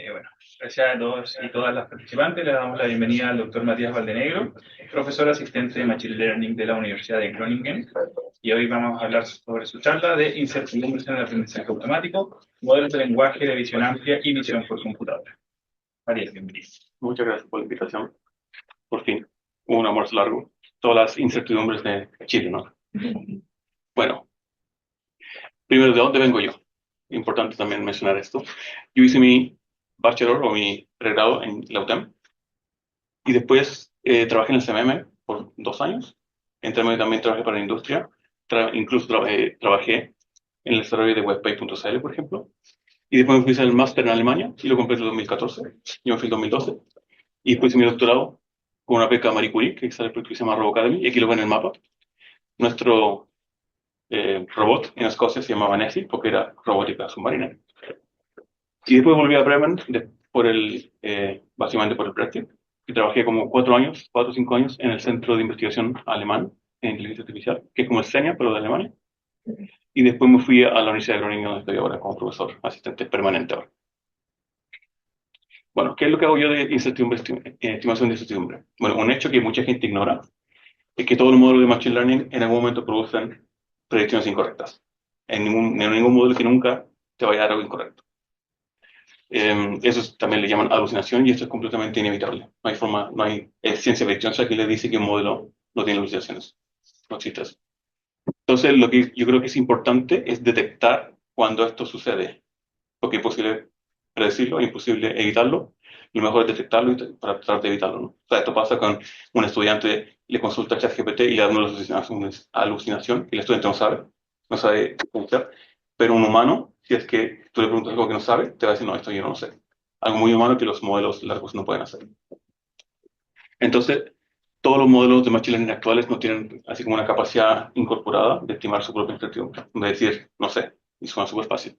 Bueno, gracias a todos y todas las participantes. Le damos la bienvenida al doctor Matías Valdenegro, profesor asistente de Machine Learning de la Universidad de Groningen. Y hoy vamos a hablar sobre su charla de incertidumbres en el aprendizaje automático, modelos de lenguaje de visión amplia y visión por computadora. Matías, bienvenido. Muchas gracias por la invitación. Por fin, un almuerzo largo. Todas las incertidumbres de Chile, ¿no? Bueno, primero, ¿de dónde vengo yo? Importante también mencionar esto. Yo hice mi bachelor o mi pregrado en la UTEM y después trabajé en el CMM por 2 años. Entre medio también trabajé para la industria. Incluso trabajé en el desarrollo de webpage.cl, por ejemplo. Y después me fui a hacer el máster en Alemania y lo completé en 2014. Yo me fui en 2012. Y después hice mi doctorado con una beca Marie Curie, que sale el proyecto que se llama RoboAcademy, y aquí lo ven en el mapa. Nuestro robot en Escocia se llamaba Nessie, porque era robótica submarina. Y después volví a Bremen básicamente por el Brexit, y trabajé como 4 años, 4 o 5 años, en el Centro de Investigación Alemán en Inteligencia Artificial, que es como el CENIA, pero de Alemania. Y después me fui a la Universidad de Groningen, donde estoy ahora como profesor, asistente permanente ahora. Bueno, ¿qué es lo que hago yo de incertidumbre, estimación de incertidumbre? Bueno, un hecho que mucha gente ignora es que todos los modelos de Machine Learning en algún momento producen predicciones incorrectas. En ningún modelo que nunca te vaya a dar algo incorrecto. Eso también le llaman alucinación y esto es completamente inevitable. No hay forma, no hay ciencia ficción que le dice que un modelo no tiene alucinaciones. No existe eso. Entonces, lo que yo creo que es importante es detectar cuando esto sucede, porque es imposible predecirlo, es imposible evitarlo. Lo mejor es detectarlo para tratar de evitarlo, ¿no? O sea, esto pasa con un estudiante, le consulta a ChatGPT y le da una alucinación y el estudiante no sabe pronunciar. Pero un humano, si es que tú le preguntas algo que no sabe, te va a decir, no, esto yo no lo sé. Algo muy humano que los modelos largos no pueden hacer. Entonces, todos los modelos de Machine Learning actuales no tienen así como una capacidad incorporada de estimar su propia incertidumbre, de decir, no sé, y suena súper fácil.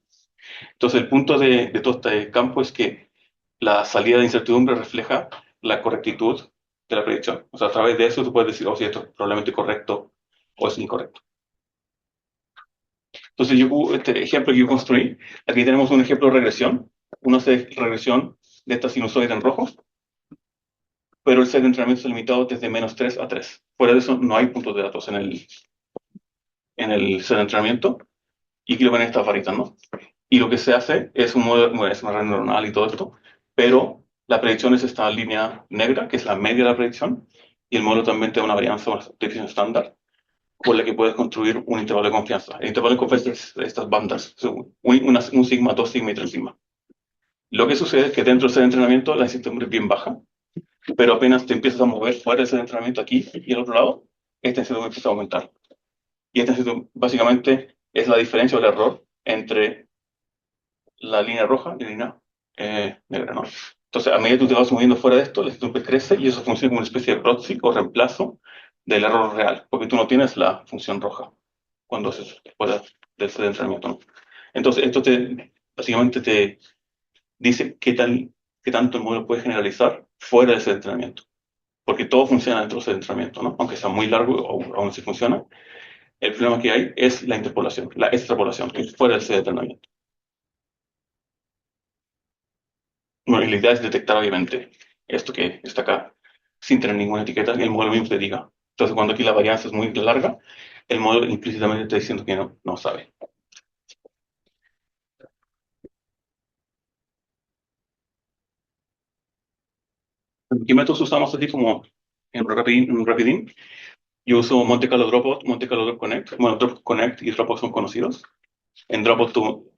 Entonces, el punto de todo este campo es que la salida de incertidumbre refleja la correctitud de la predicción. O sea, a través de eso tú puedes decir, oh, si esto es probablemente correcto o es incorrecto. Entonces, este ejemplo que yo construí, aquí tenemos un ejemplo de regresión. Uno hace regresión de esta sinusoide en rojo, pero el set de entrenamiento es limitado desde -3 a 3. Fuera de eso, no hay puntos de datos en el set de entrenamiento y aquí lo ven estas varitas, ¿no? Y lo que se hace es un modelo, bueno, es una red neuronal y todo esto, pero la predicción es esta línea negra, que es la media de la predicción, y el modelo también tiene una varianza, una predicción estándar, con la que puedes construir un intervalo de confianza. El intervalo de confianza es estas bandas, un sigma, 2 sigma y 3 sigma. Lo que sucede es que dentro de ese entrenamiento la incertidumbre es bien baja, pero apenas te empiezas a mover fuera de ese entrenamiento aquí y al otro lado, esta incertidumbre empieza a aumentar. Y esta incertidumbre básicamente es la diferencia o el error entre la línea roja y la línea negra, ¿no? Entonces, a medida que tú te vas moviendo fuera de esto, la incertidumbre crece y eso funciona como una especie de proxy o reemplazo del error real, porque tú no tienes la función roja cuando haces fuera del set de entrenamiento, ¿no? Entonces, esto básicamente te dice qué tanto el modelo puede generalizar fuera del set de entrenamiento, porque todo funciona dentro del set de entrenamiento, ¿no? Aunque sea muy largo o aún si funciona, el problema que hay es la interpolación, la extrapolación, que es fuera del set de entrenamiento. Bueno, y la idea es detectar, obviamente, esto que está acá, sin tener ninguna etiqueta, y el modelo mismo te diga. Entonces, cuando aquí la varianza es muy larga, el modelo implícitamente está diciendo que no sabe. ¿Qué métodos usamos así como en Rapidin? Yo uso Monte Carlo Dropout, Monte Carlo Drop Connect. Bueno, Drop Connect y Dropout son conocidos. En Dropout tú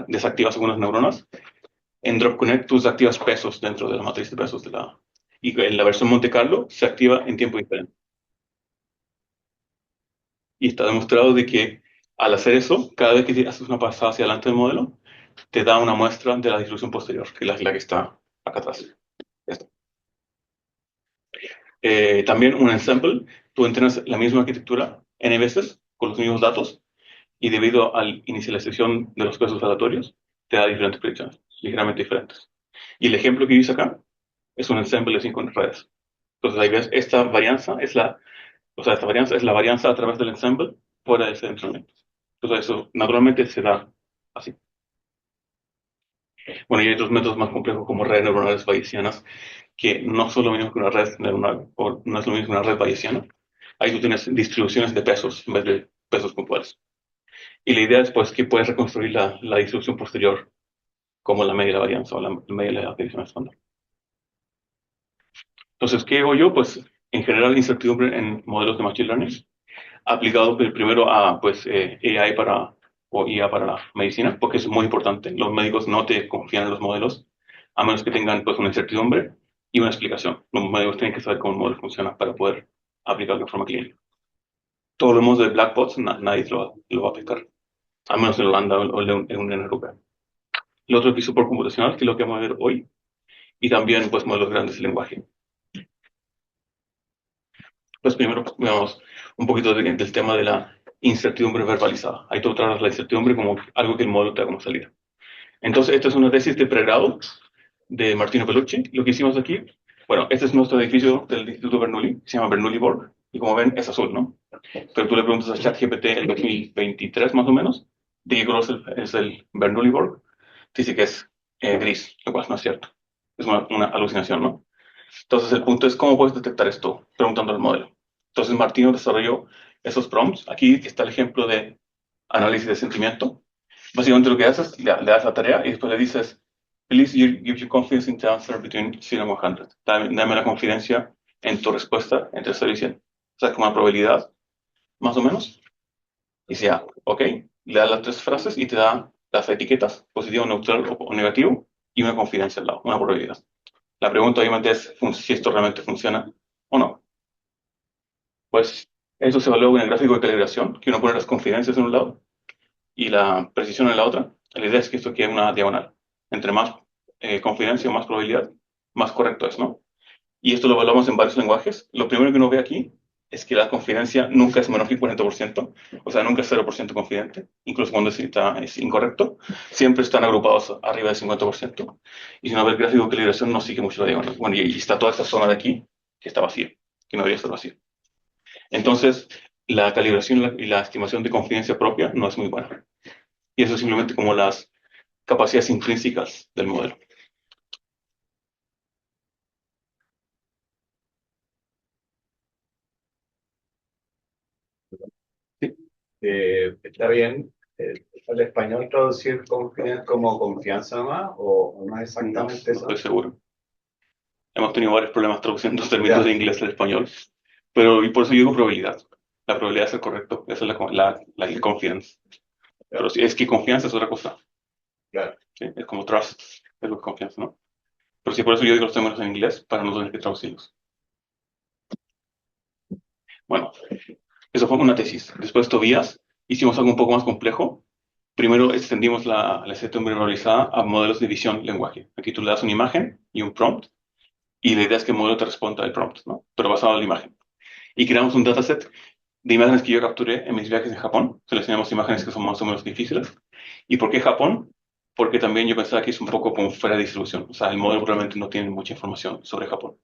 desactivas algunas neuronas. En Drop Connect tú desactivas pesos dentro de la matriz de pesos y en la versión Monte Carlo se activa en tiempo diferente. Y está demostrado de que al hacer eso, cada vez que haces una pasada hacia adelante del modelo, te da una muestra de la distribución posterior, que es la que está acá atrás. Esto. También un ensemble, tú entrenas la misma arquitectura n veces con los mismos datos y debido a la inicialización de los pesos aleatorios, te da diferentes predicciones, ligeramente diferentes. Y el ejemplo que hice acá es un ensemble de 5 redes. Entonces ahí ves, esta varianza es la varianza a través del ensemble fuera de ese entrenamiento. Entonces eso naturalmente se da así. Bueno, y hay otros métodos más complejos como redes neuronales bayesianas, que no solo lo mismo que una red neuronal, o no es lo mismo que una red bayesiana. Ahí tú tienes distribuciones de pesos en vez de pesos puntuales. Y la idea es pues que puedes reconstruir la distribución posterior como la media de la varianza o la media de la predicción estándar. Entonces, ¿qué hago yo? Pues en general incertidumbre en modelos de machine learning, aplicado primero a pues AI o IA para la medicina, porque es muy importante. Los médicos no te confían en los modelos, a menos que tengan pues una incertidumbre y una explicación. Los médicos tienen que saber cómo el modelo funciona para poder aplicarlo de forma clínica. Todo lo demás de black box, nadie lo va a aplicar, a menos en Holanda o en la Unión Europea. El otro es por computacional, que es lo que vamos a ver hoy, y también pues modelos grandes de lenguaje. Pues primero veamos un poquito del tema de la incertidumbre verbalizada. Ahí tú tratas la incertidumbre como algo que el modelo te da como salida. Entonces, esta es una tesis de pregrado de Martino Pellucci. Lo que hicimos aquí, bueno, este es nuestro edificio del Instituto Bernoulli, se llama Bernoulli Borg, y como ven, es azul, ¿no? Pero tú le preguntas a ChatGPT en 2023 más o menos, de qué color es el Bernoulli Borg, dice que es gris, lo cual no es cierto. Es una alucinación, ¿no? Entonces, el punto es cómo puedes detectar esto preguntando al modelo. Entonces, Martino desarrolló esos prompts. Aquí está el ejemplo de análisis de sentimiento. Básicamente lo que haces, le das la tarea y después le dices, please give your confidence in the answer between 0 and 100. Dame la confidencia en tu respuesta entre 0 y 100. O sea, como una probabilidad, más o menos. Y dice, ah, ok, le das las tres frases y te da las etiquetas, positivo, neutral o negativo, y una confidencia al lado, una probabilidad. La pregunta obviamente es si esto realmente funciona o no. Pues eso se evalúa con el gráfico de calibración, que uno pone las confidencias en un lado y la precisión en la otra. La idea es que esto quede una diagonal. Entre más confidencia o más probabilidad, más correcto es, ¿no? Y esto lo evaluamos en varios lenguajes. Lo primero que uno ve aquí es que la confidencia nunca es menor que 40%, o sea, nunca es 0% confidente, incluso cuando es incorrecto, siempre están agrupados arriba del 50%. Y si uno ve el gráfico de calibración, no sigue mucho la diagonal. Bueno, y está toda esta zona de aquí que está vacía, que no debería estar vacía. Entonces, la calibración y la estimación de confidencia propia no es muy buena. Y eso es simplemente como las capacidades intrínsecas del modelo. ¿Sí? Está bien. ¿Al español traducir como confianza nomás o no es No, no exactamente eso? estoy seguro. Hemos tenido varios problemas traduciendo términos Ya. de inglés al español, pero y por eso yo digo probabilidad. La probabilidad de ser correcto, esa es la confidence. Pero si es que confianza es otra cosa. Claro. ¿Sí? Es como trust, es lo que confianza, ¿no? Pero sí, por eso yo digo los términos en inglés, para no tener que traducirlos. Bueno, eso fue una tesis. Después Tobías, hicimos algo un poco más complejo. Primero extendimos la incertidumbre verbalizada a modelos de visión lenguaje. Aquí tú le das una imagen y un prompt, y la idea es que el modelo te responda al prompt, ¿no? Pero basado en la imagen. Y creamos un dataset de imágenes que yo capturé en mis viajes en Japón. Seleccionamos imágenes que son más o menos difíciles. ¿Y por qué Japón? Porque también yo pensaba que es un poco como fuera de distribución. O sea, el modelo realmente no tiene mucha información sobre Japón.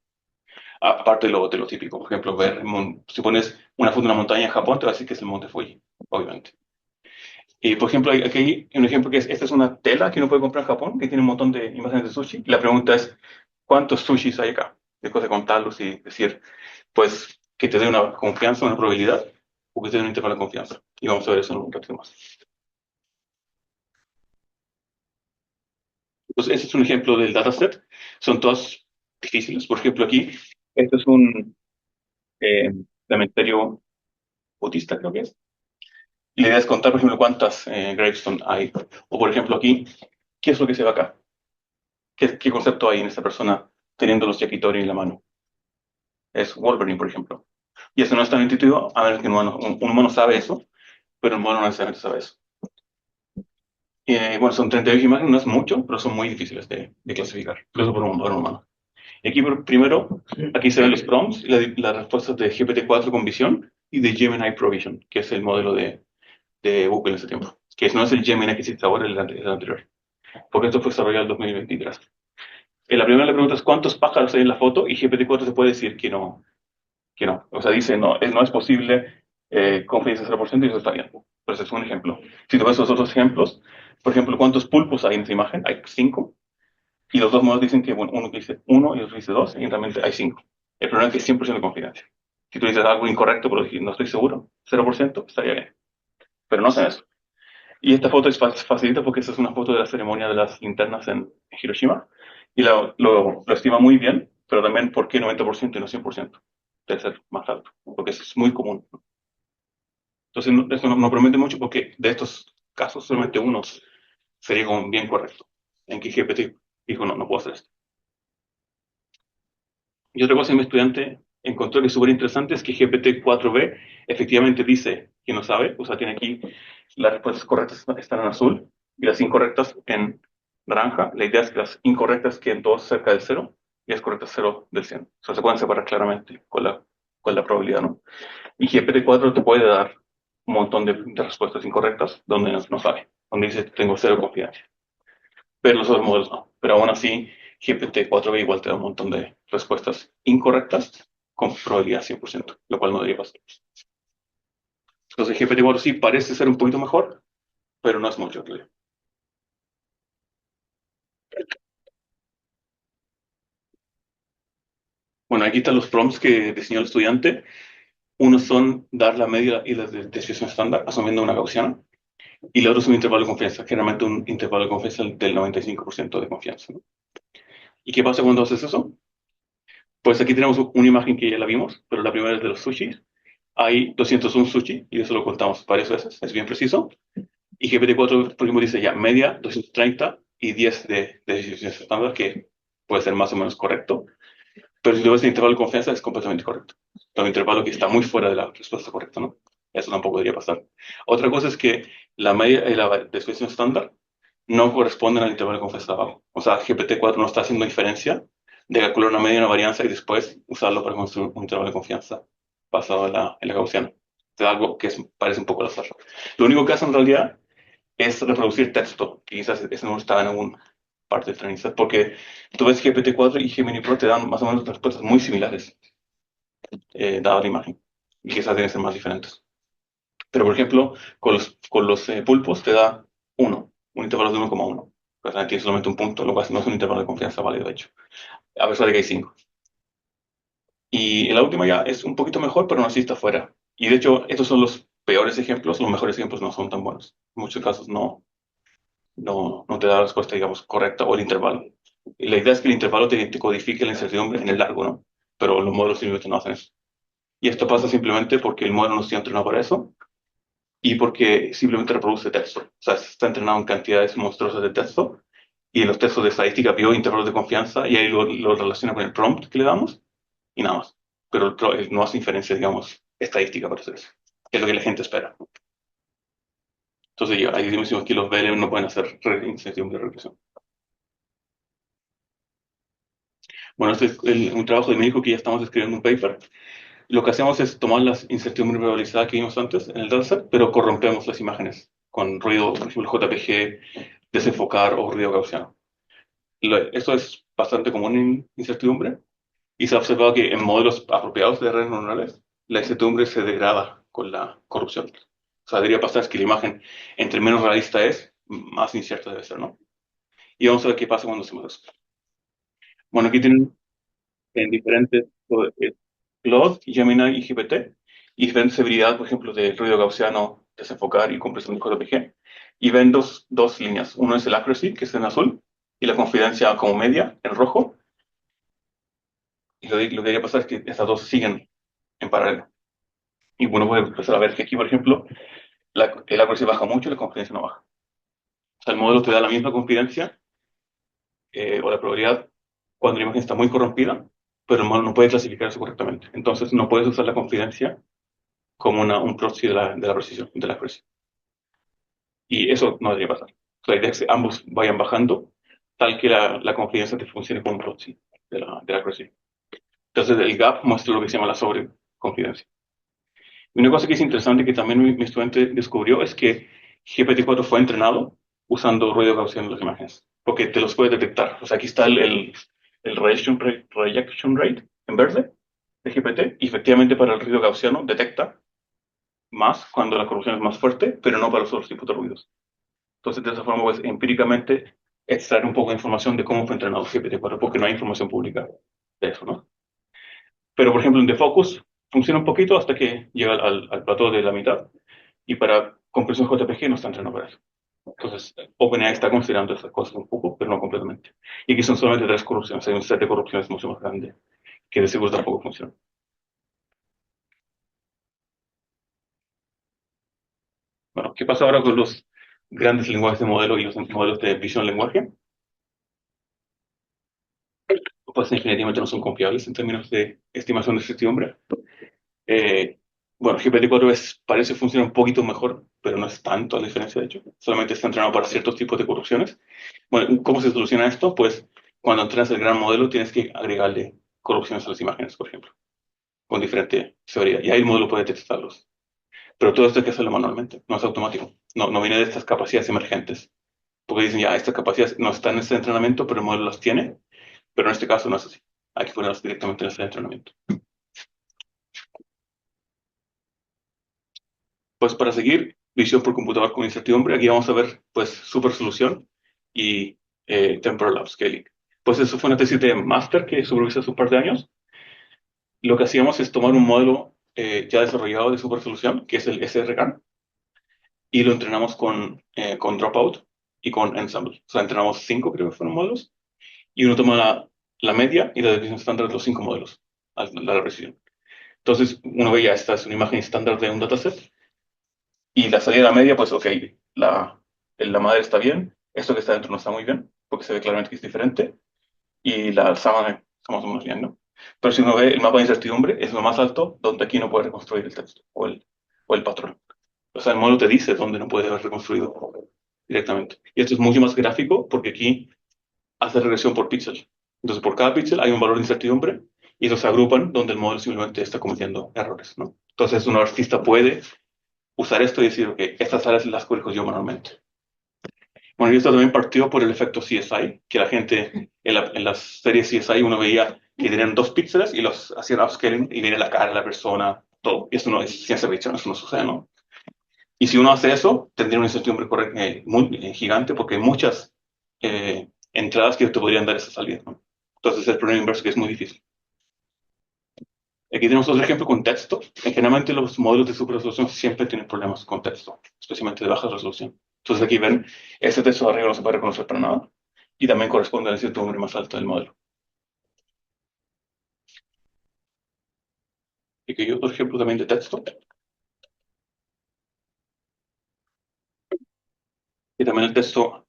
Aparte de lo típico, por ejemplo, si pones una foto de una montaña en Japón, te va a decir que es el monte Fuji, obviamente. Y por ejemplo, aquí hay un ejemplo que esta es una tela que uno puede comprar en Japón, que tiene un montón de imágenes de sushi. Y la pregunta es, ¿cuántos sushis hay acá? Después de contarlos y decir, pues, que te dé una confianza, una probabilidad, o que te dé un intervalo de confianza. Y vamos a ver eso en un ratito más. Entonces, ese es un ejemplo del dataset. Son todas difíciles. Por ejemplo, aquí, este es un eh, cementerio budista, creo que es. Y la idea es contar, por ejemplo, cuántas gravestones hay. O, por ejemplo, aquí, ¿qué es lo que se ve acá? ¿Qué concepto hay en esta persona teniendo los yakitori en la mano? Es Wolverine, por ejemplo. Y eso no es tan intuitivo, a ver que un humano sabe eso, pero el humano no necesariamente sabe eso. Bueno, son 38 imágenes, no es mucho, pero son muy difíciles de clasificar, incluso por un humano. Y aquí primero, aquí se ven los prompts y las respuestas de GPT-4 con visión y de Gemini Provision, que es el modelo de Google en ese tiempo. Que no es el Gemini que existe ahora, el anterior. Porque esto fue desarrollado en 2023. En la primera le preguntas cuántos pájaros hay en la foto y GPT-4 te puede decir que no, que no. O sea, dice no, no es posible confianza 0% y eso está bien. Pues es un ejemplo. Si tú ves los otros ejemplos, por ejemplo, ¿cuántos pulpos hay en esta imagen? Hay 5. Y los dos modelos dicen que, bueno, uno dice 1 y otro dice 2, y realmente hay 5. El problema es que es 100% de confidencia. Si tú dices algo incorrecto, pero no estoy seguro, 0%, estaría bien. Pero no hacen eso. Y esta foto es facilita porque esta es una foto de la ceremonia de las linternas en Hiroshima. Y lo estima muy bien, pero también ¿por qué 90% y no 100%? Debe ser más alto, porque eso es muy común. Entonces, esto no promete mucho porque de estos casos solamente uno sería como bien correcto. En que GPT dijo, no, no puedo hacer esto. Y otra cosa que mi estudiante encontró que es súper interesante es que GPT-4b efectivamente dice que no sabe, o sea, tiene aquí las respuestas correctas están en azul y las incorrectas en naranja. La idea es que las incorrectas queden todas cerca del cero y las correctas cero del 100. O sea, se pueden separar claramente con la probabilidad, ¿no? Y GPT-4 te puede dar un montón de respuestas incorrectas donde no sabe, donde dice tengo cero confianza. Pero los otros modelos no. Pero aún así, GPT-4b igual te da un montón de respuestas incorrectas con probabilidad 100%, lo cual no debería pasar. Entonces, GPT-4 sí parece ser un poquito mejor, pero no es mucho, creo. Bueno, aquí están los prompts que diseñó el estudiante. Unos son dar la media y la desviación estándar, asumiendo una gaussiana. Y el otro es un intervalo de confianza, generalmente un intervalo de confianza del 95% de confianza, ¿no? ¿Y qué pasa cuando haces eso? Pues aquí tenemos una imagen que ya la vimos, pero la primera es de los sushis. Hay 201 sushi, y eso lo contamos varias veces, es bien preciso. Y GPT-4, por ejemplo, dice ya media, 230 y 10 de decisiones estándar, que puede ser más o menos correcto. Pero si tú ves el intervalo de confianza, es completamente correcto. Es un intervalo que está muy fuera de la respuesta correcta, ¿no? Eso tampoco debería pasar. Otra cosa es que la media y la desviación estándar no corresponden al intervalo de confianza de abajo. O sea, GPT-4 no está haciendo diferencia de calcular una media y una varianza y después usarlo para construir un intervalo de confianza basado en la gaussiana. Es algo que parece un poco al azar. Lo único que hace en realidad es reproducir texto, que quizás eso no está en alguna parte del training set, porque tú ves GPT-4 y Gemini Pro te dan más o menos respuestas muy similares, dada la imagen, y quizás deben ser más diferentes. Pero, por ejemplo, con los pulpos te da 1, un intervalo de 1,1. Pues tiene solamente un punto, lo cual no es un intervalo de confianza válido, de hecho, a pesar de que hay 5. Y la última ya es un poquito mejor, pero no así está fuera. Y de hecho, estos son los peores ejemplos, los mejores ejemplos no son tan buenos. En muchos casos no te da la respuesta, digamos, correcta o el intervalo. Y la idea es que el intervalo te codifique la incertidumbre en el largo, ¿no? Pero los modelos simplemente no hacen eso. Y esto pasa simplemente porque el modelo no está entrenado para eso y porque simplemente reproduce texto. O sea, está entrenado en cantidades monstruosas de texto y en los textos de estadística vio intervalos de confianza y ahí lo relaciona con el prompt que le damos y nada más. Pero no hace inferencia, digamos, estadística para hacer eso, que es lo que la gente espera. Entonces, ya, ahí decimos que los VLM no pueden hacer incertidumbre de regresión. Bueno, este es un trabajo de mi hijo que ya estamos escribiendo un paper. Lo que hacemos es tomar las incertidumbres probabilizadas que vimos antes en el dataset, pero corrompemos las imágenes con ruido, por ejemplo, JPG, desenfocar o ruido gaussiano. Esto es bastante común en incertidumbre y se ha observado que en modelos apropiados de redes neuronales, la incertidumbre se degrada con la corrupción. O sea, debería pasar es que la imagen, entre menos realista es, más incierta debe ser, ¿no? Y vamos a ver qué pasa cuando hacemos eso. Bueno, aquí tienen en diferentes Claude, Gemini y GPT, y diferentes severidades, por ejemplo, de ruido gaussiano, desenfocar y compresión de JPG. Y ven dos líneas. Uno es el accuracy, que es en azul, y la confidencia como media, en rojo. Y lo que debería pasar es que estas dos siguen en paralelo. Y uno puede empezar a ver que aquí, por ejemplo, el accuracy baja mucho y la confidencia no baja. O sea, el modelo te da la misma confidencia o la probabilidad cuando la imagen está muy corrompida, pero el modelo no puede clasificar eso correctamente. Entonces, no puedes usar la confidencia como un proxy de la precisión, de la accuracy. Y eso no debería pasar. La idea es que ambos vayan bajando, tal que la confianza te funcione como un proxy de la accuracy. Entonces, el gap muestra lo que se llama la sobreconfidencia. Y una cosa que es interesante que también mi estudiante descubrió es que GPT-4 fue entrenado usando ruido gaussiano en las imágenes, porque te los puede detectar. O sea, aquí está el rejection rate en verde de GPT, y efectivamente para el ruido gaussiano detecta más cuando la corrupción es más fuerte, pero no para los otros tipos de ruidos. Entonces, de esa forma, pues, empíricamente extraer un poco de información de cómo fue entrenado GPT-4, porque no hay información pública de eso, ¿no? Pero, por ejemplo, en Defocus funciona un poquito hasta que llega al plató de la mitad, y para comprensión JPG no está entrenado para eso. Entonces, OpenAI está considerando esas cosas un poco, pero no completamente. Y aquí son solamente 3 corrupciones, hay un set de corrupciones mucho más grande, que de seguro tampoco funciona. Bueno, ¿qué pasa ahora con los grandes lenguajes de modelo y los modelos de visión lenguaje? Pues definitivamente no son confiables en términos de estimación de certidumbre. Eh, bueno, GPT-4 parece funcionar un poquito mejor, pero no es tanto la diferencia, de hecho. Solamente está entrenado para ciertos tipos de corrupciones. Bueno, ¿cómo se soluciona esto? Pues cuando entrenas el gran modelo tienes que agregarle corrupciones a las imágenes, por ejemplo, con diferente severidad. Y ahí el modelo puede detectarlos. Pero todo esto hay que hacerlo manualmente, no es automático. No viene de estas capacidades emergentes. Porque dicen, ya, estas capacidades no están en este entrenamiento, pero el modelo las tiene. Pero en este caso no es así. Hay que ponerlas directamente en este entrenamiento. Pues para seguir, visión por computador con incertidumbre, aquí vamos a ver pues super solución y temporal upscaling. Pues eso fue una tesis de máster que supervisé hace un par de años. Lo que hacíamos es tomar un modelo ya desarrollado de super solución, que es el SRK, y lo entrenamos con Dropout y con Ensemble. O sea, entrenamos 5, creo que fueron modelos, y uno toma la media y la desviación estándar de los 5 modelos a la precisión. Entonces, uno veía, esta es una imagen estándar de un dataset, y la salida media, pues ok, la madre está bien, esto que está dentro no está muy bien, porque se ve claramente que es diferente, y la sábana está más o menos bien, ¿no? Pero si uno ve el mapa de incertidumbre, es lo más alto, donde aquí no puede reconstruir el texto o el patrón. O sea, el modelo te dice dónde no puede haber reconstruido directamente. Y esto es mucho más gráfico, porque aquí hace regresión por píxel. Entonces, por cada píxel hay un valor de incertidumbre, y esos se agrupan donde el modelo simplemente está cometiendo errores, ¿no? Entonces, un artista puede usar esto y decir, ok, estas áreas las corrijo yo manualmente. Bueno, y esto también partió por el efecto CSI, que la gente en las series CSI uno veía que tenían 2 píxeles y los hacían upscaling y viene la cara de la persona, todo. Y esto no es ciencia ficción, eso no sucede, ¿no? Y si uno hace eso, tendría una incertidumbre muy gigante porque hay muchas entradas que te podrían dar esa salida, ¿no? Entonces el problema inverso que es muy difícil. Aquí tenemos otro ejemplo con texto. Generalmente los modelos de super resolución siempre tienen problemas con texto, especialmente de baja resolución. Entonces aquí ven, ese texto de arriba no se puede reconocer para nada y también corresponde al incertidumbre más alta del modelo. Y aquí hay otro ejemplo también de texto. Y también el texto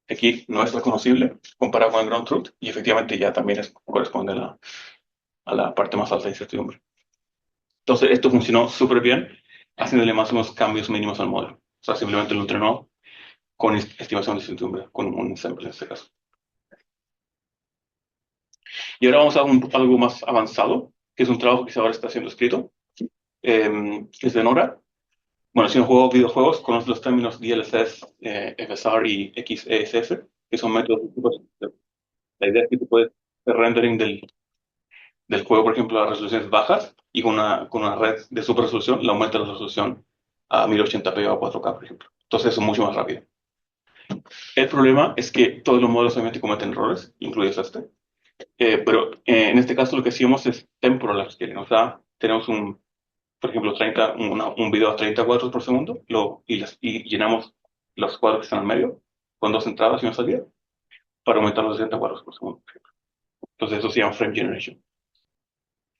aquí no es reconocible comparado con el ground truth y efectivamente ya también corresponde a la parte más alta de incertidumbre. Entonces esto funcionó súper bien, haciéndole más unos cambios mínimos al modelo. O sea, simplemente lo entrenó con estimación de incertidumbre, con un sample en este caso. Y ahora vamos a algo más avanzado, que es un trabajo que ahora está siendo escrito. Es de Nora. Bueno, si uno juega videojuegos, conoce los términos DLSS, FSR y XESS, que son métodos. La idea es que tú puedes hacer rendering del juego, por ejemplo, a resoluciones bajas, y con una red de super resolución le aumenta la resolución a 1080p o a 4K, por ejemplo. Entonces eso es mucho más rápido. El problema es que todos los modelos obviamente cometen errores, incluidos este. Pero en este caso lo que hacíamos es temporal upscaling. O sea, tenemos por ejemplo, un video a 30 cuadros por segundo y llenamos los cuadros que están en medio con 2 entradas y una salida para aumentar los 60 cuadros por segundo, por ejemplo. Entonces eso se llama frame generation.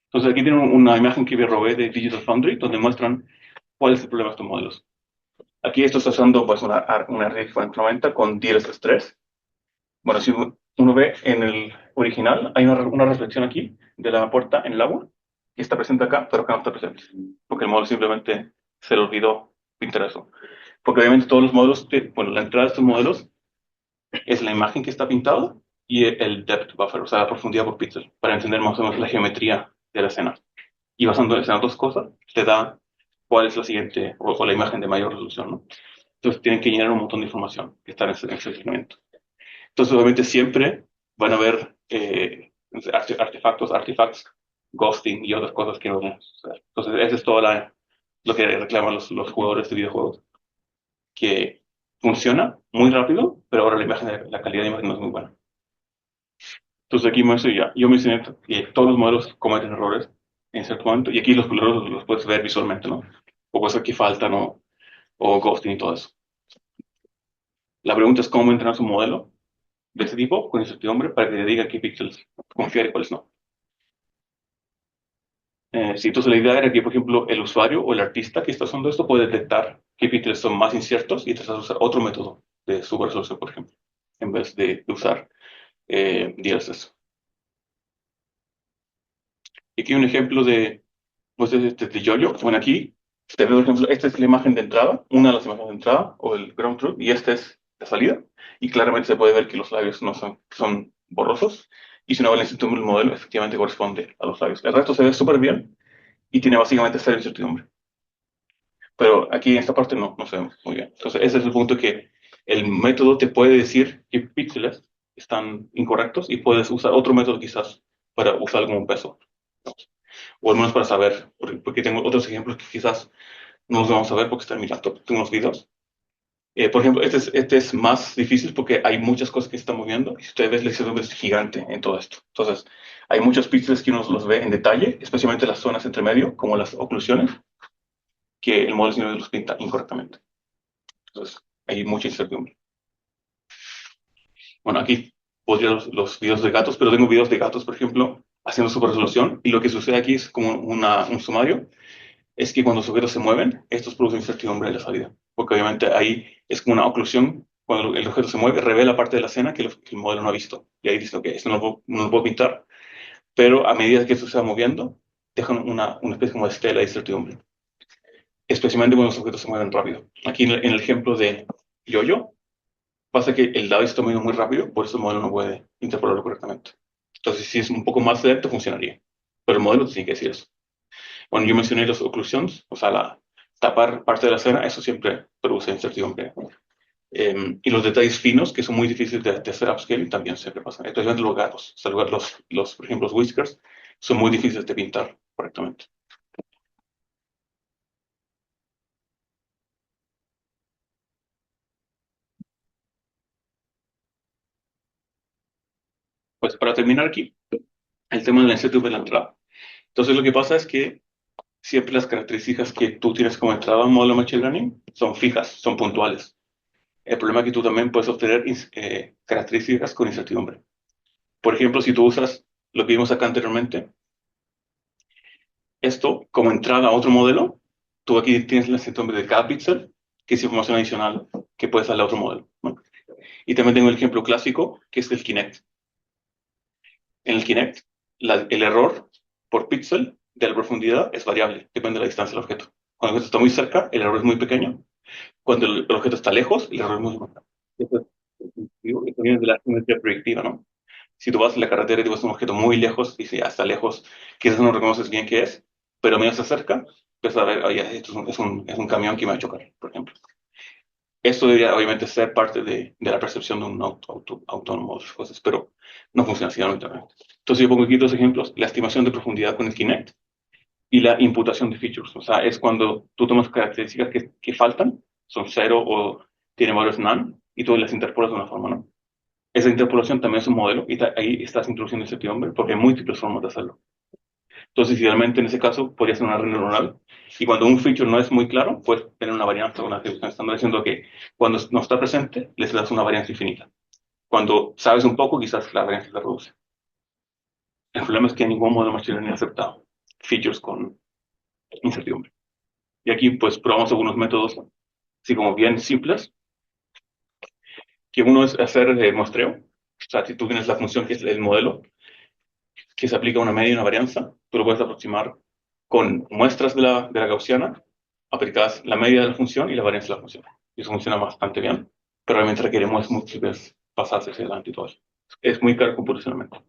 Entonces aquí tienen una imagen que me robé de Digital Foundry donde muestran cuál es el problema de estos modelos. Aquí esto está usando pues, una RTX 4090 con DLSS 3. Bueno, si uno ve en el original, hay una reflexión aquí de la puerta en el agua, que está presente acá, pero acá no está presente, porque el modelo simplemente se le olvidó pintar eso. Porque obviamente todos los modelos, bueno, la entrada de estos modelos es la imagen que está pintada y el depth buffer, o sea, la profundidad por píxel, para entender más o menos la geometría de la escena. Y basando en esas dos cosas, te da cuál es la siguiente, o la imagen de mayor resolución, ¿no? Entonces tienen que llenar un montón de información que está en ese segmento. Entonces, obviamente, siempre van a haber artefacts, ghosting y otras cosas que no van a suceder. Entonces, esa es toda lo que reclaman los jugadores de videojuegos, que funciona muy rápido, pero ahora la calidad de imagen no es muy buena. Entonces aquí muestro ya, yo mencioné que todos los modelos cometen errores en cierto momento, y aquí los colores los puedes ver visualmente, ¿no? O cosas que faltan, o ghosting y todo eso. La pregunta es cómo entrenar su modelo de este tipo con incertidumbre para que te diga qué píxeles confiar y cuáles no. Sí, entonces la idea era que, por ejemplo, el usuario o el artista que está usando esto puede detectar qué píxeles son más inciertos y tratar de usar otro método de subresolución, por ejemplo, en vez de usar DLSS. Y aquí un ejemplo pues, de Yoyo. Bueno, aquí, te veo, por ejemplo, esta es la imagen de entrada, una de las imágenes de entrada, o el ground truth, y esta es la salida. Y claramente se puede ver que los labios no son borrosos. Y si uno ve la incertidumbre del modelo, efectivamente corresponde a los labios. El resto se ve súper bien y tiene básicamente cero incertidumbre. Pero aquí en esta parte no se ve muy bien. Entonces, ese es el punto que el método te puede decir qué píxeles están incorrectos y puedes usar otro método quizás para usar como un peso. O al menos para saber, porque tengo otros ejemplos que quizás no los vamos a ver porque está en mi laptop. Tengo unos videos. Por ejemplo, este es más difícil porque hay muchas cosas que se están moviendo y si ustedes ven, la incertidumbre es gigante en todo esto. Entonces, hay muchos píxeles que uno los ve en detalle, especialmente las zonas entre medio, como las oclusiones, que el modelo señor los pinta incorrectamente. Entonces, hay mucha incertidumbre. Bueno, aquí podría los videos de gatos, pero tengo videos de gatos, por ejemplo, haciendo super resolución, y lo que sucede aquí es como un sumario, es que cuando los objetos se mueven, estos producen incertidumbre en la salida, porque obviamente ahí es como una oclusión, cuando el objeto se mueve, revela parte de la escena que el modelo no ha visto, y ahí dice, ok, esto no lo puedo pintar, pero a medida que esto se va moviendo, dejan una especie como de estela de incertidumbre, especialmente cuando los objetos se mueven rápido. Aquí en el ejemplo de Yoyo, pasa que el dado se está moviendo muy rápido, por eso el modelo no puede interpolarlo correctamente. Entonces, si es un poco más lento, funcionaría. Pero el modelo tiene que decir eso. Bueno, yo mencioné las oclusiones, o sea, tapar parte de la escena, eso siempre produce incertidumbre. Y los detalles finos, que son muy difíciles de hacer upscaling, también siempre pasan. Especialmente los gatos. O sea, por ejemplo, los whiskers, son muy difíciles de pintar correctamente. Pues para terminar aquí, el tema de la incertidumbre de la entrada. Entonces, lo que pasa es que siempre las características que tú tienes como entrada a un modelo Machine Learning son fijas, son puntuales. El problema es que tú también puedes obtener características con incertidumbre. Por ejemplo, si tú usas lo que vimos acá anteriormente, esto como entrada a otro modelo, tú aquí tienes la incertidumbre de cada píxel, que es información adicional que puedes darle a otro modelo, ¿no? Y también tengo el ejemplo clásico, que es el Kinect. En el Kinect, el error por píxel de la profundidad es variable, depende de la distancia del objeto. Cuando el objeto está muy cerca, el error es muy pequeño. Cuando el objeto está lejos, el error es muy grande. Esto viene de la geometría proyectiva, ¿no? Si tú vas en la carretera y tú ves un objeto muy lejos, y si ya está lejos, quizás no reconoces bien qué es, pero menos se acerca, pues a ver, oye, esto es un camión que me va a chocar, por ejemplo. Esto debería obviamente ser parte de la percepción de un autónomo, otras cosas, pero no funciona así realmente. Entonces yo pongo aquí dos ejemplos, la estimación de profundidad con el Kinect y la imputación de features. O sea, es cuando tú tomas características que faltan, son cero o tienen valores none, y tú las interpolas de una forma, ¿no? Esa interpolación también es un modelo, y ahí estás introduciendo incertidumbre, porque hay múltiples formas de hacerlo. Entonces, idealmente, en ese caso, podría ser una red neuronal, y cuando un feature no es muy claro, puedes tener una varianza, una atribución estándar, diciendo que cuando no está presente, les das una varianza infinita. Cuando sabes un poco, quizás la varianza se reduce. El problema es que ningún modelo machine learning acepta features con incertidumbre. Y aquí, pues, probamos algunos métodos, así como bien simples, que uno es hacer muestreo. O sea, si tú tienes la función que es el modelo, que se aplica una media y una varianza, tú lo puedes aproximar con muestras de la gaussiana, aplicadas la media de la función y la varianza de la función. Y eso funciona bastante bien, pero realmente requerimos múltiples pasadas hacia adelante y todo eso. Es muy caro computacionalmente.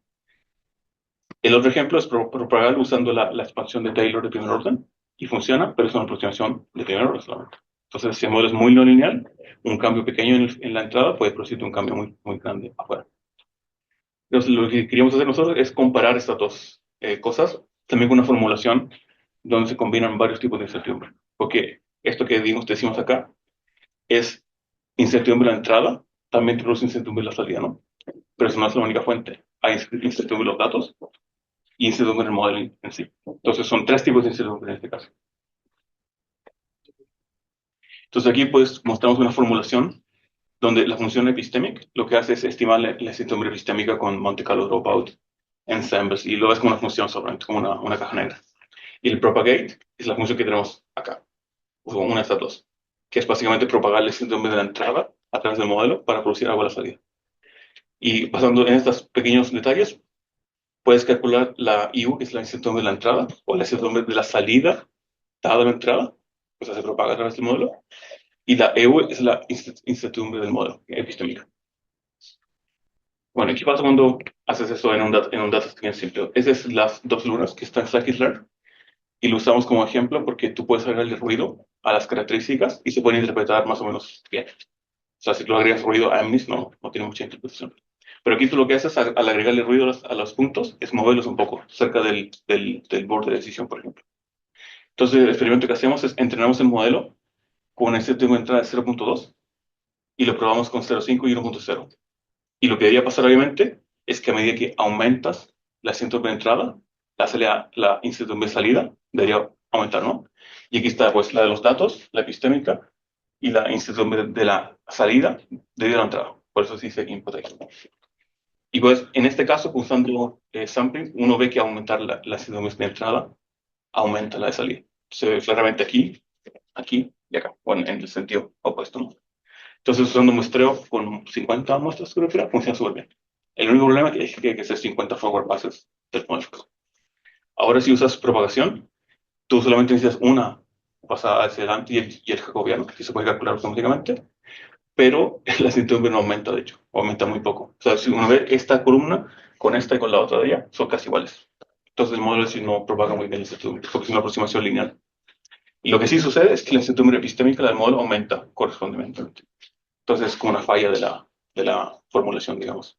El otro ejemplo es propagar usando la expansión de Taylor de primer orden, y funciona, pero es una aproximación de primer orden solamente. Entonces, si el modelo es muy no lineal, un cambio pequeño en la entrada puede producir un cambio muy, muy grande afuera. Entonces, lo que queríamos hacer nosotros es comparar estas dos cosas, también con una formulación donde se combinan varios tipos de incertidumbre. porque esto que decimos acá es incertidumbre en la entrada, también produce incertidumbre en la salida, ¿no? Pero eso no es la única fuente. Hay incertidumbre en los datos y incertidumbre en el modelo en sí. Entonces son tres tipos de incertidumbre en este caso. Entonces aquí pues mostramos una formulación donde la función epistemic lo que hace es estimar la incertidumbre epistémica con Monte Carlo dropout ensembles y lo ves como una función solamente, como una caja negra. Y el propagate es la función que tenemos acá, o una de estas dos, que es básicamente propagar la incertidumbre de la entrada a través del modelo para producir algo a la salida. Y basando en estos pequeños detalles, puedes calcular la IU, que es la incertidumbre de la entrada, o la incertidumbre de la salida dada la entrada, o sea, se propaga a través del modelo, y la EU es la incertidumbre del modelo epistémica. Bueno, ¿qué pasa cuando haces eso en un dataset bien simple? Esas son las dos lunas que están en scikit-learn, y lo usamos como ejemplo porque tú puedes agregarle ruido a las características y se puede interpretar más o menos bien. O sea, si tú agregas ruido a MNIST, no tiene mucha interpretación. Pero aquí tú lo que haces al agregarle ruido a los puntos es moverlos un poco cerca del borde de decisión, por ejemplo. Entonces, el experimento que hacemos es entrenamos el modelo con una incertidumbre de entrada de 0.2 y lo probamos con 0.5 y 1.0. Y lo que debería pasar, obviamente, es que a medida que aumentas la incertidumbre de entrada, la incertidumbre de salida debería aumentar, ¿no? Y aquí está, pues, la de los datos, la epistémica, y la incertidumbre de la salida debido a la entrada. Por eso se dice input aquí. Y pues, en este caso, usando sampling, uno ve que aumentar la incertidumbre de entrada aumenta la de salida. Se ve claramente aquí y acá. Bueno, en el sentido opuesto, ¿no? Entonces, usando muestreo con 50 muestras, creo que era, funciona súper bien. El único problema es que hay que hacer 50 forward passes del modelo. Ahora, si usas propagación, tú solamente necesitas una pasada hacia adelante y el jacobiano, que se puede calcular automáticamente, pero la incertidumbre no aumenta, de hecho, aumenta muy poco. O sea, si uno ve esta columna con esta y con la otra de allá, son casi iguales. Entonces, el modelo sí no propaga muy bien la incertidumbre, porque es una aproximación lineal. Y lo que sí sucede es que la incertidumbre epistémica del modelo aumenta correspondientemente. Entonces, es como una falla de la formulación, digamos.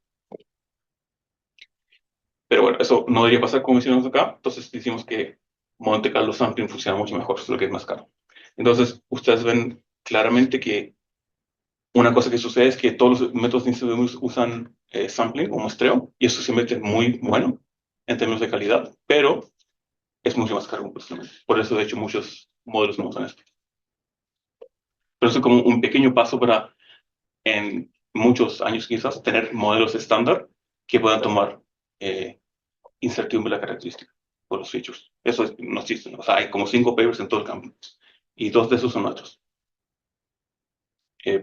Pero bueno, eso no debería pasar como mencionamos acá. Entonces, decimos que Monte Carlo Sampling funciona mucho mejor, es lo que es más caro. Entonces, ustedes ven claramente que una cosa que sucede es que todos los métodos de incertidumbre usan sampling o muestreo, y eso simplemente es muy bueno en términos de calidad, pero es mucho más caro. Por eso, de hecho, muchos modelos no usan esto. Pero eso es como un pequeño paso para, en muchos años quizás, tener modelos estándar que puedan tomar incertidumbre de la característica por los features. Eso no existe. O sea, hay como 5 papers en todo el campo y 2 de esos son nuestros.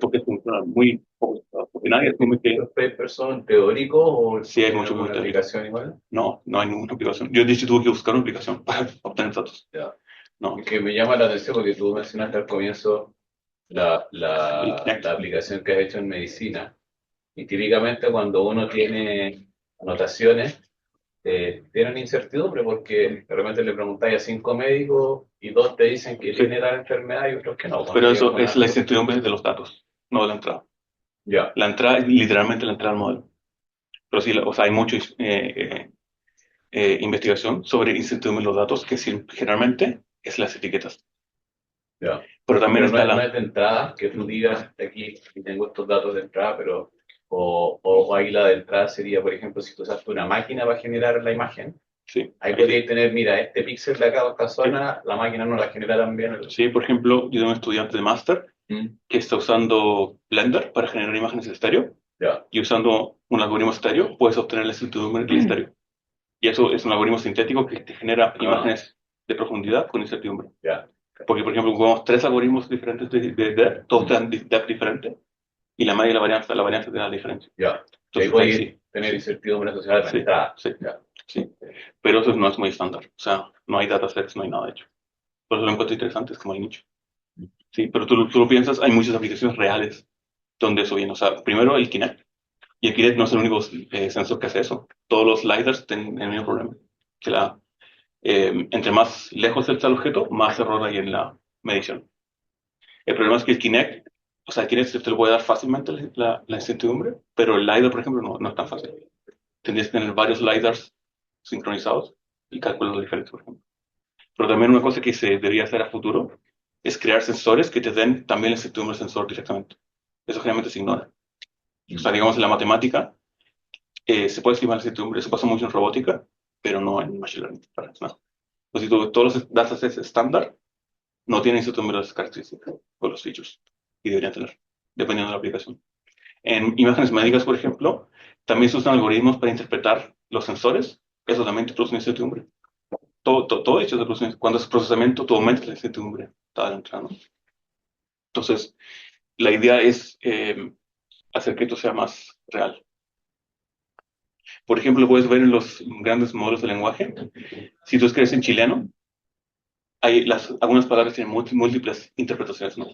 Porque funciona muy poco. Porque nadie asume que ¿Los papers son teóricos o sí hay tienen mucho alguna teórico. aplicación igual? No hay ninguna aplicación. Yo de hecho tuve que buscar una aplicación para obtener datos. Ya. No. Es que me llama la atención porque tú mencionaste al comienzo la, El la, Kinect. la aplicación que has hecho en medicina. Y típicamente cuando uno tiene anotaciones, tienen incertidumbre porque de repente le preguntáis a 5 médicos y 2 te dicen que Sí. tiene la enfermedad y otros que no. Pero Cuando eso hay es la incertidumbre de los datos, no de la entrada. Ya, La entrada es literalmente la entrada al modelo. Pero sí, o sea, hay mucha investigación sobre incertidumbre en los datos, que sí, generalmente es las etiquetas. ya. Pero también Pero no, está no la... es de entrada, que tú digas aquí y tengo estos datos de entrada, pero o ahí la de entrada sería, por ejemplo, si tú usaste una máquina para generar la imagen, Sí, ahí ahí podrías tener, mira, este píxel de acá o esta zona, la máquina no la genera tan bien. sí, por ejemplo, yo tengo un estudiante de máster Mm, que está usando Blender para generar imágenes estéreo ya, y usando un algoritmo estéreo puedes obtener la incertidumbre del estéreo. Y eso es un algoritmo sintético que te genera imágenes de profundidad con incertidumbre. ya. Porque, por ejemplo, jugamos 3 algoritmos diferentes de depth, todos te dan depth diferente y la media y la varianza te da la diferencia. Ya. Y ahí Entonces, ahí podéis sí, tener sí, incertidumbre asociada a la sí, entrada. sí, Ya. sí. Pero eso no es muy estándar. O sea, no hay datasets, no hay nada hecho. Por eso lo encuentro interesante, es como hay nicho. Sí, pero tú lo piensas, hay muchas aplicaciones reales donde eso viene. O sea, primero el Kinect. Y el Kinect no es el único sensor que hace eso. Todos los LiDARs tienen el mismo problema. Que entre más lejos está el objeto, más error hay en la medición. El problema es que el Kinect, o sea, el Kinect se te lo puede dar fácilmente la incertidumbre, pero el LiDAR, por ejemplo, no es tan fácil. Tendrías que tener varios LiDARs sincronizados y calcularlos diferentes, por ejemplo. Pero también una cosa que se debería hacer a futuro es crear sensores que te den también la incertidumbre del sensor directamente. Eso generalmente se ignora. O sea, digamos, en la matemática se puede estimar la incertidumbre, eso pasa mucho en robótica, pero no en machine learning. No. Pues si todos los datasets estándar no tienen incertidumbre de las características o los features, y deberían tener, dependiendo de la aplicación. En imágenes médicas, por ejemplo, también se usan algoritmos para interpretar los sensores, eso también te produce una incertidumbre. Todo hecho de produce, cuando es procesamiento, tú aumentas la incertidumbre. Está entrando. Entonces, la idea es hacer que esto sea más real. Por ejemplo, puedes ver en los grandes modelos de lenguaje, si tú escribes en chileno, algunas palabras tienen múltiples interpretaciones, ¿no?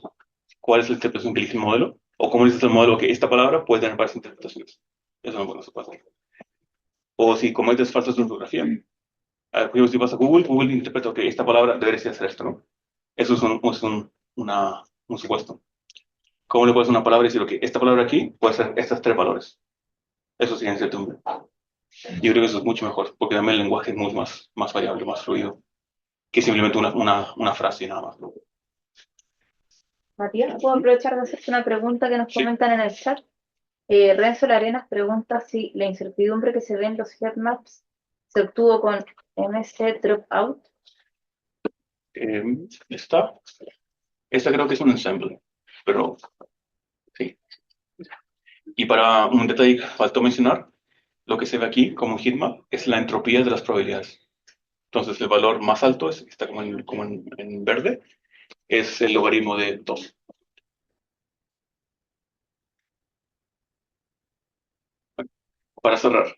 ¿Cuál es la interpretación que elige el modelo? O cómo dices el modelo que esta palabra puede tener varias interpretaciones. Eso no se puede hacer. O si cometes faltas de ortografía. Por ejemplo, si vas a Google, Google interpreta que esta palabra debería ser esto, ¿no? Eso es un supuesto. ¿Cómo le puedes una palabra y decir, que esta palabra aquí puede ser estas tres valores? Eso sí, en incertidumbre. Yo creo que eso es mucho mejor, porque también el lenguaje es mucho más variable, más fluido, que simplemente una frase y nada más, ¿no? Matías, ¿puedo aprovechar de hacerte una pregunta que nos Sí. comentan en el chat? Renzo Larenas pregunta si la incertidumbre que se ve en los heatmaps se obtuvo con MC Dropout. Esta creo que es un ensemble, pero sí. Y para un detalle que faltó mencionar, lo que se ve aquí como un heatmap es la entropía de las probabilidades. Entonces el valor más alto, está como en verde, es el logaritmo de 2. Para cerrar,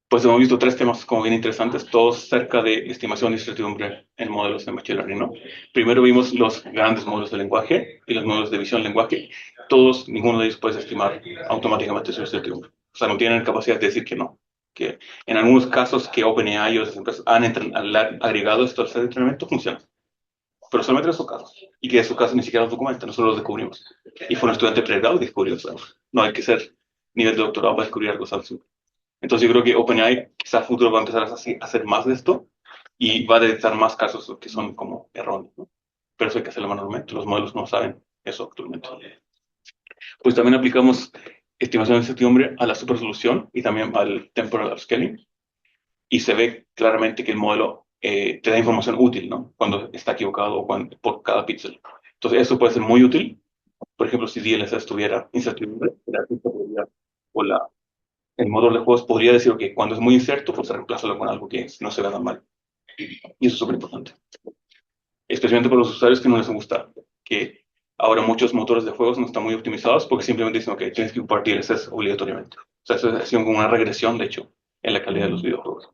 pues hemos visto 3 temas como bien interesantes, todos cerca de estimación de incertidumbre en modelos de machine learning, ¿no? Primero vimos los grandes modelos de lenguaje y los modelos de visión de lenguaje. Ninguno de ellos puede estimar automáticamente su incertidumbre. O sea, no tienen capacidad de decir que no. Que en algunos casos que OpenAI y otras empresas han agregado esto al set de entrenamiento, funciona. Pero solamente en esos casos. Y que en esos casos ni siquiera los documentan, nosotros los descubrimos. Y fue un estudiante pregrado y descubrió eso. No hay que ser nivel de doctorado para descubrir algo así. Entonces yo creo que OpenAI quizás a futuro va a empezar a hacer más de esto y va a detectar más casos que son como erróneos, ¿no? Pero eso hay que hacerlo manualmente, los modelos no saben eso actualmente. Pues también aplicamos estimación de incertidumbre a la supersolución y también al temporal scaling, y se ve claramente que el modelo te da información útil, ¿no? Cuando está equivocado o por cada píxel. Entonces eso puede ser muy útil. Por ejemplo, si DLSS tuviera incertidumbre, el motor de juegos podría decir que cuando es muy incierto, pues reemplázalo con algo que no se vea tan mal. Y eso es súper importante. Especialmente para los usuarios que no les gusta que ahora muchos motores de juegos no están muy optimizados porque simplemente dicen, ok, tienes que ocupar DLSS obligatoriamente. O sea, eso ha sido como una regresión, de hecho, en la calidad de los videojuegos.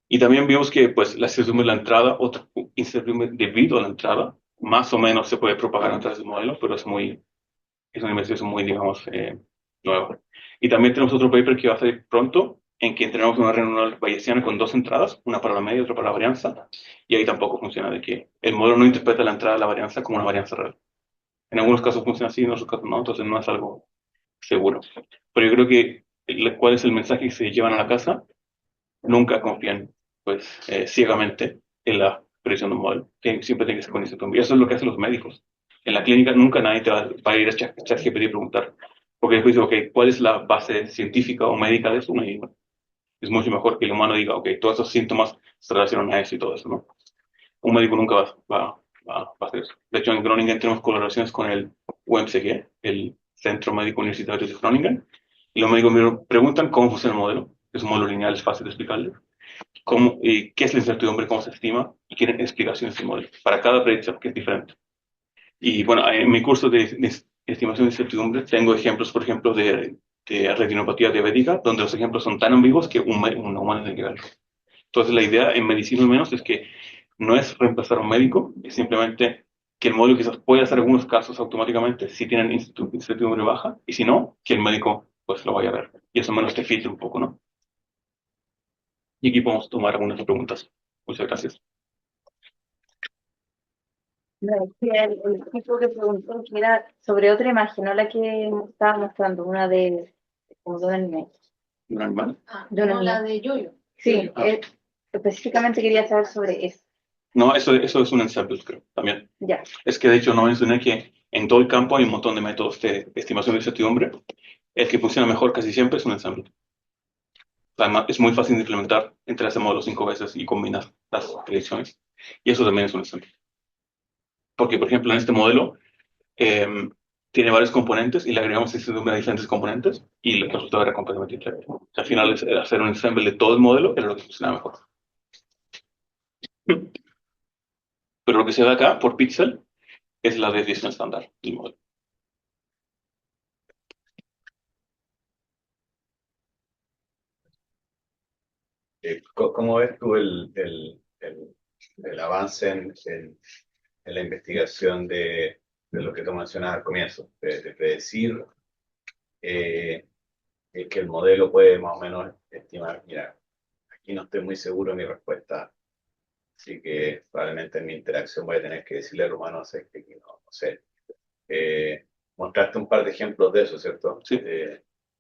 Y también vimos que pues, la incertidumbre de la entrada, otra incertidumbre debido a la entrada, más o menos se puede propagar a través del modelo, pero es una investigación muy, digamos, nueva. Y también tenemos otro paper que va a salir pronto, en que entrenamos una red neuronal bayesiana con 2 entradas, una para la media y otra para la varianza, y ahí tampoco funciona, de que el modelo no interpreta la entrada de la varianza como una varianza real. En algunos casos funciona así, en otros casos no, entonces no es algo seguro. Pero yo creo que cuál es el mensaje que se llevan a la casa, nunca confíen pues, ciegamente en la predicción de un modelo, que siempre tiene que ser con incertidumbre. Y eso es lo que hacen los médicos. En la clínica nunca nadie te va a ir a ChatGPT y preguntar, porque después dice, ok, ¿cuál es la base científica o médica de eso? No, es mucho mejor que el humano diga, ok, todos esos síntomas se relacionan a eso y todo eso, ¿no? Un médico nunca va a hacer eso. De hecho, en Groningen tenemos colaboraciones con el UMCG, el Centro Médico Universitario de Groningen, y los médicos me preguntan cómo funciona el modelo. Es un modelo lineal, es fácil de explicarle. ¿Qué es la incertidumbre? ¿Cómo se estima? Y quieren explicaciones del modelo para cada predicción, que es diferente. Y bueno, en mi curso de estimación de incertidumbre tengo ejemplos, por ejemplo, de retinopatía diabética, donde los ejemplos son tan ambiguos que un humano tiene que verlo. Entonces, la idea en medicina al menos es que no es reemplazar a un médico, es simplemente que el modelo quizás puede hacer algunos casos automáticamente si tienen incertidumbre baja, y si no, que el médico pues lo vaya a ver. Y eso menos te filtre un poco, ¿no? Y aquí podemos tomar algunas preguntas. Muchas gracias. El tipo que preguntó que era sobre otra imagen, no la que estaba mostrando, una de como de un anime. ¿Un animal? De un No, anime. la de Yoyo. Sí, Ah. específicamente quería saber sobre eso. No, eso es un ensemble, creo, también. Ya, Es que de hecho no mencioné que en todo el campo hay un montón de métodos de estimación de incertidumbre. El que funciona mejor casi siempre es un ensemble. Además, es muy fácil de implementar entre ese modelo 5 veces y combinar las predicciones. Y eso también es un ensemble. Porque, por ejemplo, en este modelo eh, tiene varios componentes y le agregamos incertidumbre a diferentes componentes y el resultado era completamente diferente. O sea, al final, hacer un ensemble de todo el modelo era lo que funcionaba mejor. Pero lo que se ve acá por píxel es la desviación estándar del modelo. ¿Cómo ves tú el avance en la investigación de lo que tú mencionabas al comienzo, de predecir que el modelo puede más o menos estimar, mira, aquí no estoy muy seguro de mi respuesta, así que probablemente en mi interacción voy a tener que decirle al humano, sé que aquí no sé. Mostraste un par de ejemplos de eso, ¿cierto? Sí.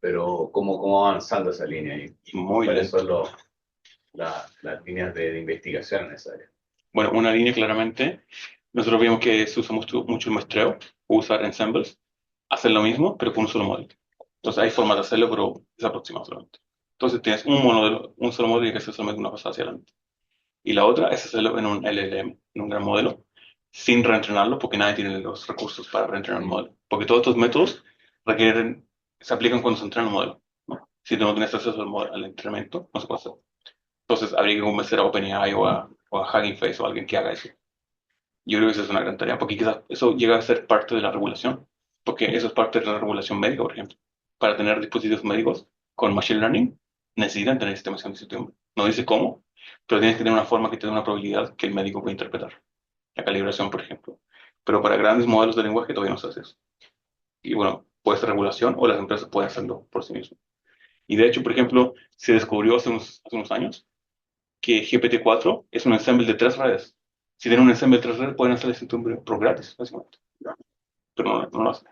Pero ¿cómo va avanzando esa línea y Muy cuáles lento. son las líneas de investigación en esa área? Bueno, una línea claramente, nosotros vimos que se usa mucho el muestreo, usar ensembles, hacer lo mismo, pero con un solo modelo. Entonces hay formas de hacerlo, pero es aproximado solamente. Entonces tienes un modelo, un solo modelo y que hacer solamente una cosa hacia adelante. Y la otra es hacerlo en un LLM, en un gran modelo, sin reentrenarlo, porque nadie tiene los recursos para reentrenar un modelo. Porque todos estos métodos se aplican cuando se entrena un modelo, ¿no? Si tú no tienes acceso al entrenamiento, no se puede hacer. Entonces habría que convencer a OpenAI o a Hugging Face o a alguien que haga eso. Yo creo que esa es una gran tarea, porque quizás eso llega a ser parte de la regulación, porque eso es parte de la regulación médica, por ejemplo. Para tener dispositivos médicos con Machine Learning, necesitan tener estimación de incertidumbre. No dice cómo, pero tienes que tener una forma que te dé una probabilidad que el médico pueda interpretar. La calibración, por ejemplo. Pero para grandes modelos de lenguaje todavía no se hace eso. Y bueno, puede ser regulación o las empresas pueden hacerlo por sí mismas. Y de hecho, por ejemplo, se descubrió hace unos años que GPT-4 es un ensemble de 3 redes. Si tienen un ensemble de 3 redes, pueden hacer la incertidumbre por gratis, básicamente. Pero no lo hacen.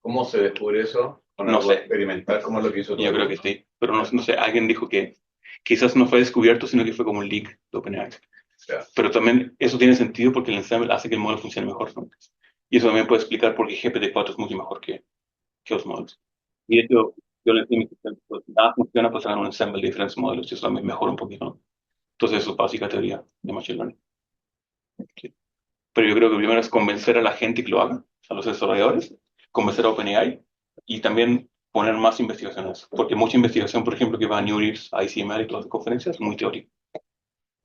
¿Cómo se descubre eso? ¿Con No algo sé, experimental como lo que hizo tu yo creo que alumno? sí. Pero no sé, alguien dijo que quizás no fue descubierto, sino que fue como un leak de OpenAI. Ya. Pero también eso tiene sentido porque el ensemble hace que el modelo funcione mejor, ¿no? Y eso también puede explicar por qué GPT-4 es mucho mejor que los modelos. Y de hecho, yo le decía a mi asistente, pues, nada funciona pues hagan un ensemble de diferentes modelos y eso también mejora un poquito, ¿no? Entonces eso es básica teoría de Machine Learning. Sí. Pero yo creo que primero es convencer a la gente que lo haga, a los desarrolladores, convencer a OpenAI y también poner más investigaciones. Porque mucha investigación, por ejemplo, que va a NeurIPS, a ICML y todas las conferencias, es muy teórica,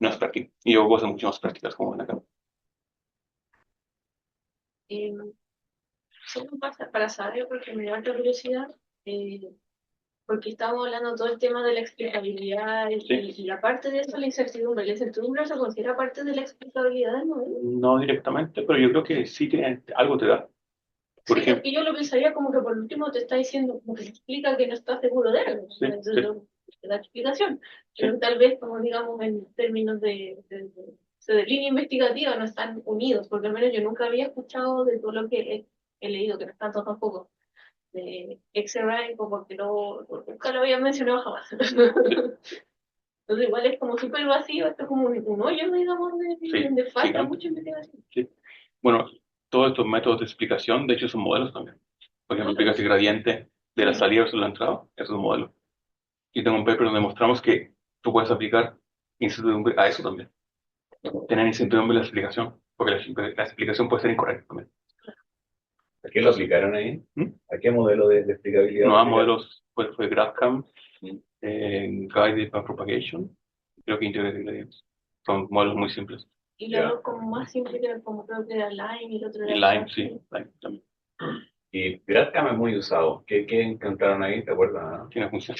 no es práctica. Y yo hago cosas mucho más prácticas como ven acá. Eh, Solo para saber, porque me da mucha curiosidad, eh, porque estamos hablando todo el tema de la explicabilidad Sí. y aparte de eso, la incertidumbre. ¿La incertidumbre se considera parte de la explicabilidad del modelo? No directamente, pero yo creo que sí que algo te da. Por Sí, ejemplo, porque yo lo pensaría como que por último te está diciendo, como que te explica que no estás seguro de algo. Sí, Entonces, sí. te da explicación. Sí. Pero tal vez, como digamos, en términos de línea investigativa no están unidos, porque al menos yo nunca había escuchado de todo lo que he leído, que no es tanto tampoco, de XRI, como que nunca lo había mencionado jamás. Entonces igual es como súper vacío, esto es como un hoyo, digamos, Sí, donde falta gigante. mucha investigación. Sí. Bueno, todos estos métodos de explicación, de hecho, son modelos también. Por ejemplo, explicas el gradiente de la salida versus la entrada, eso es un modelo. Y tengo un paper donde mostramos que tú puedes aplicar incertidumbre a eso también. Tener incertidumbre en la explicación, porque la explicación puede ser incorrecta también. ¿A qué lo aplicaron ahí? ¿Mm? ¿A qué modelo de explicabilidad? No, a lo aplicaron? modelos, fue GraphCam, Guided Backpropagation, creo que Integrated Gradients. Son modelos muy simples. Y Ya. luego como más simple que como creo que era Lime y el otro Y era Lime, sí, Lime también. Y GradCam es muy usado. ¿Qué encontraron ahí? ¿Te acuerdas? Tiene función.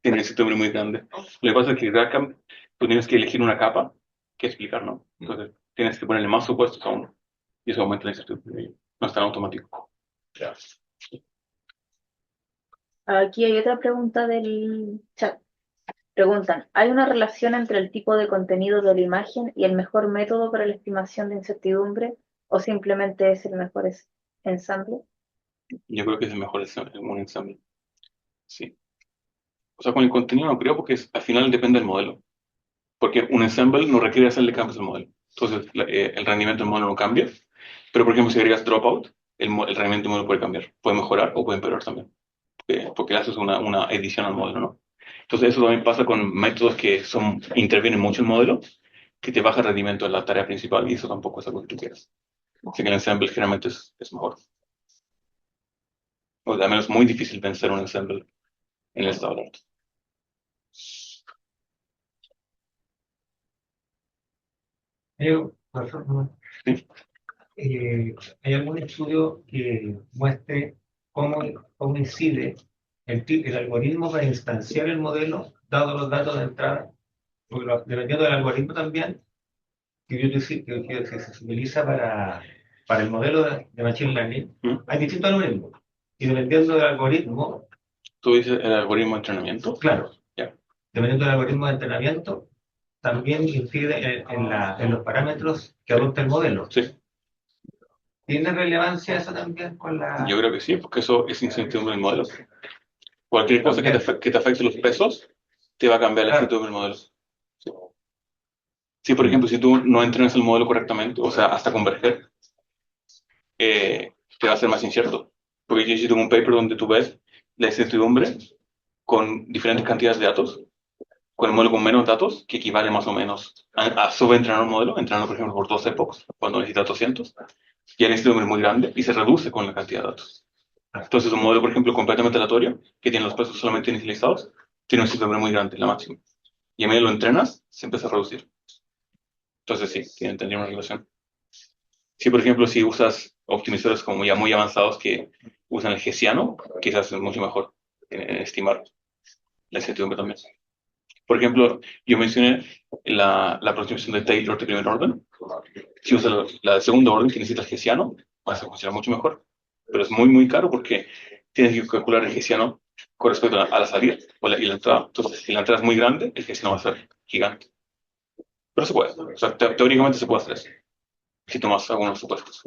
Tiene incertidumbre muy grande. Lo que pasa es que GraphCam, tú tienes que elegir una capa que explicar, ¿no? Entonces, tienes que ponerle más supuestos a uno. Y eso aumenta la incertidumbre. No es tan automático. Ya. aquí hay otra pregunta del chat. Preguntan, ¿hay una relación entre el tipo de contenido de la imagen y el mejor método para la estimación de incertidumbre o simplemente es el mejor ensamble? Yo creo que es el mejor un ensamble. Sí. O sea, con el contenido no creo porque al final depende del modelo. Porque un ensemble no requiere hacerle cambios al modelo. Entonces, el rendimiento del modelo no cambia. Pero, por ejemplo, si agregas dropout, el rendimiento del modelo puede cambiar. Puede mejorar o puede empeorar también. Porque haces una edición al modelo, ¿no? Entonces, eso también pasa con métodos que intervienen mucho en el modelo, que te baja el rendimiento de la tarea principal, y eso tampoco es algo que tú quieras. Así que el ensemble generalmente es mejor. O al menos es muy difícil vencer un ensemble en el estado de arte. Sí. ¿Hay algún estudio que muestre cómo incide el algoritmo para instanciar el modelo, dados los datos de entrada? Porque dependiendo del algoritmo también, que se utiliza para el modelo de Machine Learning, hay distintos algoritmos. Y dependiendo del algoritmo, ¿Tú dices el algoritmo de entrenamiento? claro, Ya. dependiendo del algoritmo de entrenamiento, también incide en los parámetros que adopta el modelo. Sí, ¿Tiene relevancia eso también con la...? yo creo que sí, porque eso es incertidumbre del modelo. Cualquier cosa que te afecte los pesos, te va a cambiar la Claro. incertidumbre del modelo. Sí. Sí, por ejemplo, si tú no entrenas el modelo correctamente, o sea, hasta converger, te va a ser más incierto. Porque yo hice un paper donde tú ves la incertidumbre con diferentes cantidades de datos, con el modelo con menos datos, que equivale más o menos a sobreentrenar un modelo, entrenando, por ejemplo, por 2 epochs, cuando necesitas 200, y la incertidumbre es muy grande y se reduce con la cantidad de datos. Entonces, un modelo, por ejemplo, completamente aleatorio, que tiene los pesos solamente inicializados, tiene una incertidumbre muy grande, la máxima. Y a medida que lo entrenas, se empieza a reducir. Entonces, sí, tiene una relación. Si, por ejemplo, si usas optimizadores como ya muy avanzados que usan el Hessiano, quizás es mucho mejor en estimar la incertidumbre también. Por ejemplo, yo mencioné la aproximación de Taylor de primer orden. Si usas la de segundo orden, que necesita el Hessiano, va a funcionar mucho mejor. Pero es muy, muy caro porque tienes que calcular el Hessiano con respecto a la salida y la entrada. Entonces, si la entrada es muy grande, el Hessiano va a ser gigante. Pero se puede. O sea, teóricamente se puede hacer eso, si tomas algunos supuestos.